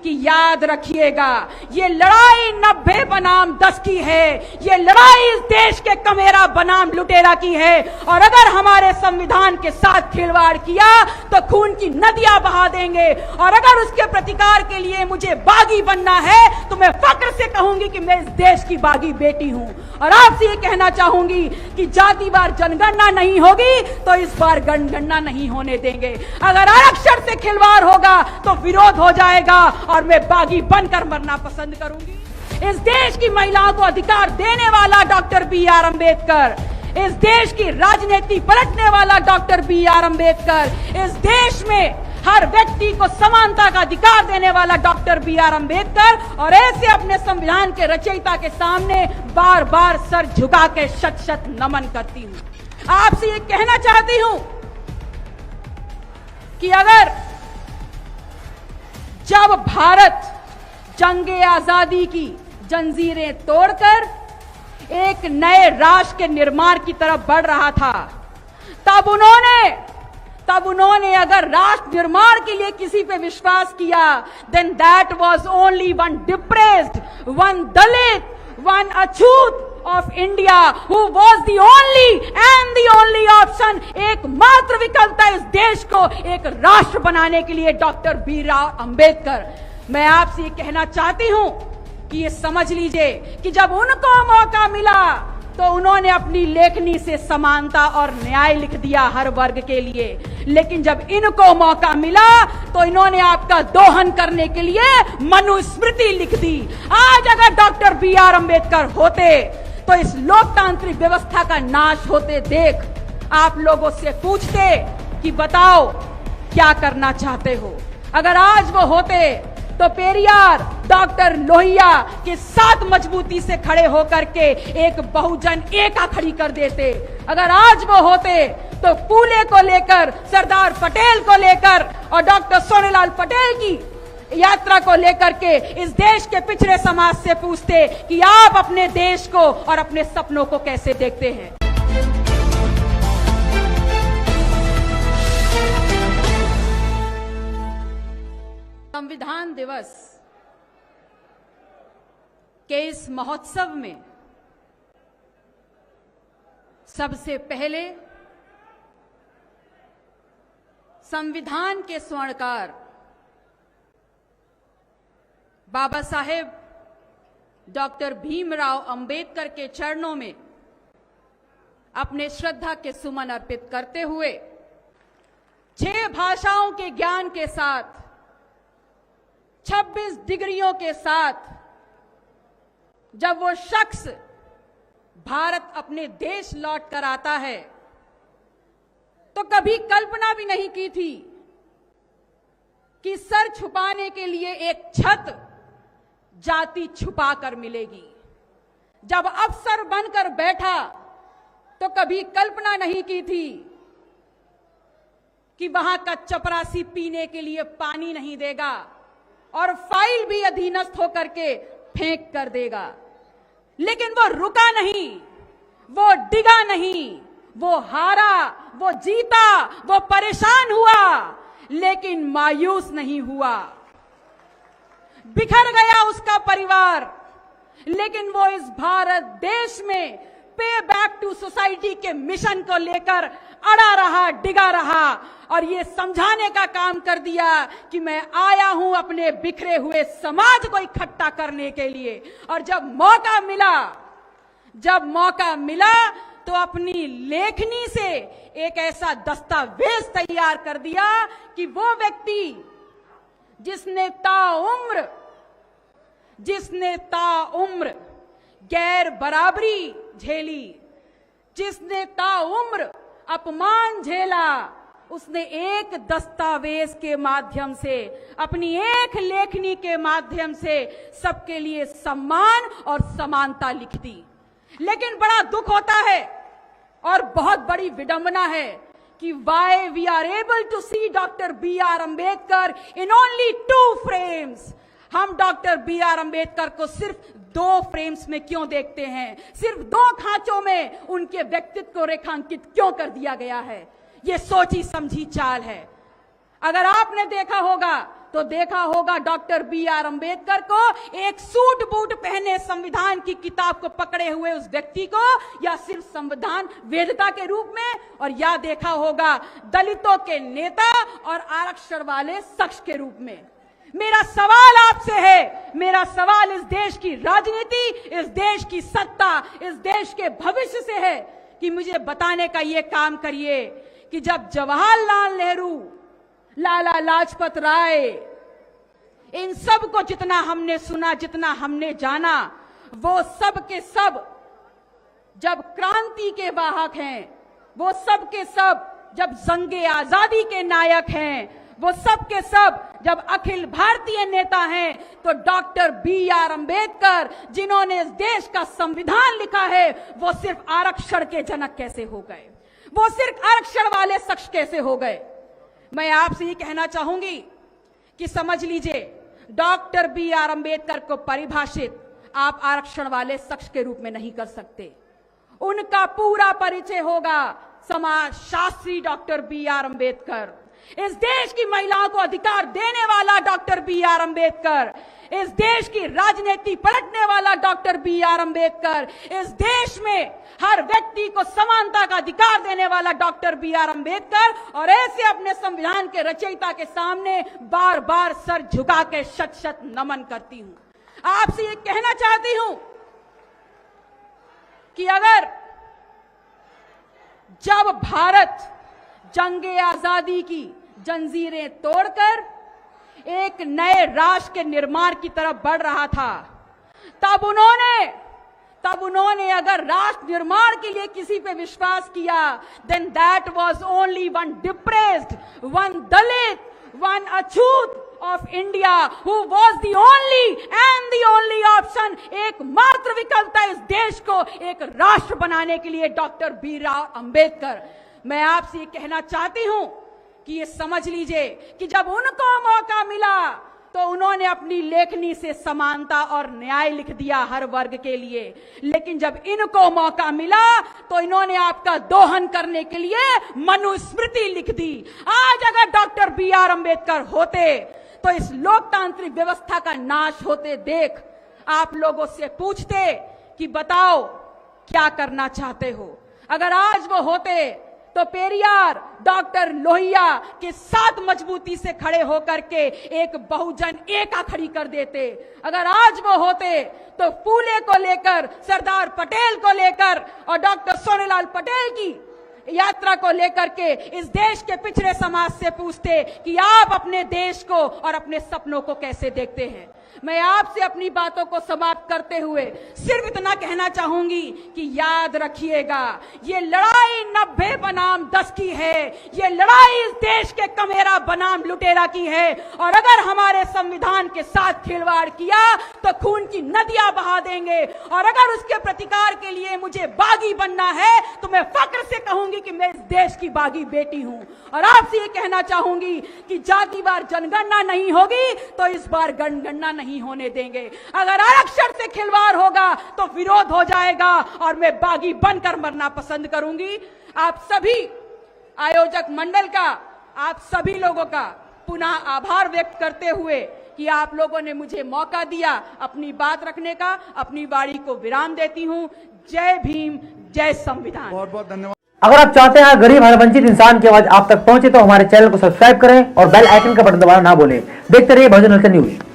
कि याद रखिएगा, ये लड़ाई 90 बनाम 10 की है, ये लड़ाई इस देश के कमेरा बनाम लुटेरा की है। और अगर हमारे संविधान के साथ खिलवाड़ किया तो खून की नदियां बहा देंगे। और अगर उसके प्रतिकार के लिए मुझे बागी बनना है तो मैं फक्र से कहूंगी कि मैं इस देश की बागी बेटी हूं। और आपसे ये कहना चाहूंगी कि जातिवार जनगणना नहीं होगी तो इस बार जनगणना नहीं होने देंगे। अगर आरक्षण से खिलवाड़ होगा तो विरोध हो जाएगा और मैं बागी बनकर मरना पसंद करूंगी। इस देश की महिलाओं को अधिकार देने वाला डॉक्टर बी.आर. अंबेडकर, इस देश की राजनीति पलटने वाला डॉक्टर बी.आर. अंबेडकर, इस देश में हर व्यक्ति को समानता का अधिकार देने वाला डॉक्टर बी.आर. अंबेडकर, और ऐसे अपने संविधान के रचयिता के सामने बार बार सर झुका के शत शत नमन करती हूं। आपसे ये कहना चाहती हूं कि अगर जब भारत जंगे आजादी की जंजीरें तोड़कर एक नए राष्ट्र के निर्माण की तरफ बढ़ रहा था, तब उन्होंने अगर राष्ट्र निर्माण के लिए किसी पे विश्वास किया, then that was only one depressed, one Dalit, one Achhut of India who was the only and the only option, एकमात्र विकल्प था इस देश को एक राष्ट्र बनाने के लिए डॉक्टर बी.आर. अंबेडकर। मैं आपसे ये कहना चाहती हूं कि ये समझ लीजिए कि जब उनको मौका मिला तो उन्होंने अपनी लेखनी से समानता और न्याय लिख दिया हर वर्ग के लिए, लेकिन जब इनको मौका मिला तो इन्होंने आपका दोहन करने के लिए मनुस्मृति लिख दी। आज अगर डॉक्टर बी.आर. अंबेडकर होते तो इस लोकतांत्रिक व्यवस्था का नाश होते देख आप लोगों से पूछते कि बताओ क्या करना चाहते हो। अगर आज वो होते तो पेरियार, डॉक्टर लोहिया के साथ मजबूती से खड़े होकर के एक बहुजन एका खड़ी कर देते। अगर आज वो होते तो फूले को लेकर, सरदार पटेल को लेकर और डॉक्टर सोनेलाल पटेल की यात्रा को लेकर के इस देश के पिछड़े समाज से पूछते कि आप अपने देश को और अपने सपनों को कैसे देखते हैं। संविधान दिवस के इस महोत्सव में सबसे पहले संविधान के स्वर्णकार बाबा साहेब डॉक्टर भीमराव अंबेडकर के चरणों में अपने श्रद्धा के सुमन अर्पित करते हुए 6 भाषाओं के ज्ञान के साथ, 26 डिग्रियों के साथ जब वो शख्स भारत अपने देश लौट कर आता है तो कभी कल्पना भी नहीं की थी कि सर छुपाने के लिए एक छत जाति छुपा कर मिलेगी। जब अफसर बनकर बैठा तो कभी कल्पना नहीं की थी कि वहां का चपरासी पीने के लिए पानी नहीं देगा और फाइल भी अधीनस्थ होकर के फेंक कर देगा। लेकिन वो रुका नहीं, वो डिगा नहीं, वो हारा, वो जीता, वो परेशान हुआ, लेकिन मायूस नहीं हुआ। बिखर गया उसका परिवार, लेकिन वो इस भारत देश में पे बैक टू सोसाइटी के मिशन को लेकर अड़ा रहा, डिगा रहा और ये समझाने का काम कर दिया कि मैं आया हूं अपने बिखरे हुए समाज को इकट्ठा करने के लिए। और जब मौका मिला तो अपनी लेखनी से एक ऐसा दस्तावेज तैयार कर दिया कि वो व्यक्ति जिसने ताउम्र गैर बराबरी झेली, जिसने ताउम्र अपमान झेला, उसने एक दस्तावेज के माध्यम से, अपनी एक लेखनी के माध्यम से सबके लिए सम्मान और समानता लिख दी। लेकिन बड़ा दुख होता है और बहुत बड़ी विडंबना है कि why we are able to see doctor B R. Ambedkar in only 2 frames। हम डॉक्टर बी.आर. अंबेडकर को सिर्फ 2 फ्रेम्स में क्यों देखते हैं, सिर्फ 2 खांचों में उनके व्यक्तित्व को रेखांकित क्यों कर दिया गया है। ये सोची समझी चाल है। अगर आपने देखा होगा तो देखा होगा डॉक्टर बी.आर. अंबेडकर को एक सूट बूट पहने संविधान की किताब को पकड़े हुए उस व्यक्ति को, या सिर्फ संविधान वेदता के रूप में, और या देखा होगा दलितों के नेता और आरक्षण वाले शख्स के रूप में। मेरा सवाल आपसे है, मेरा सवाल इस देश की राजनीति, इस देश की सत्ता, इस देश के भविष्य से है कि मुझे बताने का ये काम करिए कि जब जवाहरलाल नेहरू, लाला लाजपत राय, इन सब को जितना हमने सुना, जितना हमने जाना, वो सब के सब जब क्रांति के वाहक हैं, वो सब के सब जब जंगे आजादी के नायक हैं, वो सब के सब जब अखिल भारतीय नेता हैं, तो डॉक्टर बी.आर. अंबेडकर, जिन्होंने इस देश का संविधान लिखा है, वो सिर्फ आरक्षण के जनक कैसे हो गए? वो सिर्फ आरक्षण वाले शख्स कैसे हो गए? मैं आपसे ये कहना चाहूंगी कि समझ लीजिए, डॉक्टर बी.आर. अंबेडकर को परिभाषित आप आरक्षण वाले शख्स के रूप में नहीं कर सकते। उनका पूरा परिचय होगा समाज शास्त्री डॉक्टर बी.आर. अंबेडकर, इस देश की महिलाओं को अधिकार देने वाला डॉक्टर बी.आर. अंबेडकर, इस देश की राजनीति पलटने वाला डॉक्टर बी.आर. अंबेडकर, इस देश में हर व्यक्ति को समानता का अधिकार देने वाला डॉक्टर बी.आर. अंबेडकर, और ऐसे अपने संविधान के रचयिता के सामने बार बार सर झुका के शत शत नमन करती हूं। आपसे ये कहना चाहती हूं कि अगर जब भारत जंगे आजादी की जंजीरें तोड़कर एक नए राष्ट्र के निर्माण की तरफ बढ़ रहा था, तब उन्होंने अगर राष्ट्र निर्माण के लिए किसी पे विश्वास किया, then that was only one depressed, one Dalit, one achhut of India who was the only end the only option. एकमात्र विकल्प था इस देश को एक राष्ट्र बनाने के लिए डॉक्टर बी.आर. अंबेडकर। मैं आपसे ये कहना चाहती हूं कि ये समझ लीजिए कि जब उनको मौका मिला तो उन्होंने अपनी लेखनी से समानता और न्याय लिख दिया हर वर्ग के लिए, लेकिन जब इनको मौका मिला तो इन्होंने आपका दोहन करने के लिए मनुस्मृति लिख दी। आज अगर डॉक्टर बी.आर. अंबेडकर होते तो इस लोकतांत्रिक व्यवस्था का नाश होते देख आप लोगों से पूछते कि बताओ क्या करना चाहते हो। अगर आज वो होते तो पेरियार, डॉक्टर लोहिया के साथ मजबूती से खड़े होकर के एक बहुजन एका खड़ी कर देते। अगर आज वो होते तो फूले को लेकर, सरदार पटेल को लेकर और डॉक्टर सोनेलाल पटेल की यात्रा को लेकर के इस देश के पिछड़े समाज से पूछते कि आप अपने देश को और अपने सपनों को कैसे देखते हैं। मैं आपसे अपनी बातों को समाप्त करते हुए सिर्फ इतना कहना चाहूंगी कि याद रखिएगा, ये लड़ाई 90 बनाम 10 की है, ये लड़ाई इस देश के कमेरा बनाम लुटेरा की है, और अगर हमारे संविधान के साथ खिलवाड़ किया तो खून की नदियां बहा देंगे। और अगर उसके प्रतिकार के लिए मुझे बागी बनना है तो मैं फक्र से कहूंगी कि मैं इस देश की बागी बेटी हूं। और आपसे ये कहना चाहूंगी कि जातिवार जनगणना नहीं होगी तो इस बार जनगणना नहीं होने देंगे। अगर आरक्षण से खिलवाड़ होगा तो विरोध हो जाएगा और मैं बागी बनकर मरना पसंद करूंगी। आप सभी आयोजक मंडल का, आप सभी लोगों का पुनः आभार व्यक्त करते हुए कि आप लोगों ने मुझे मौका दिया अपनी बात रखने का, अपनी वाणी को विराम देती हूं। जय भीम, जय संविधान। बहुत बहुत धन्यवाद। अगर आप चाहते हैं गरीब हर वंचित इंसान की आवाज आप तक पहुंचे तो हमारे चैनल को सब्सक्राइब करें और बेल आइकन का बटन दबाना ना भूलें। देखते रहिए बहुजन न्यूज।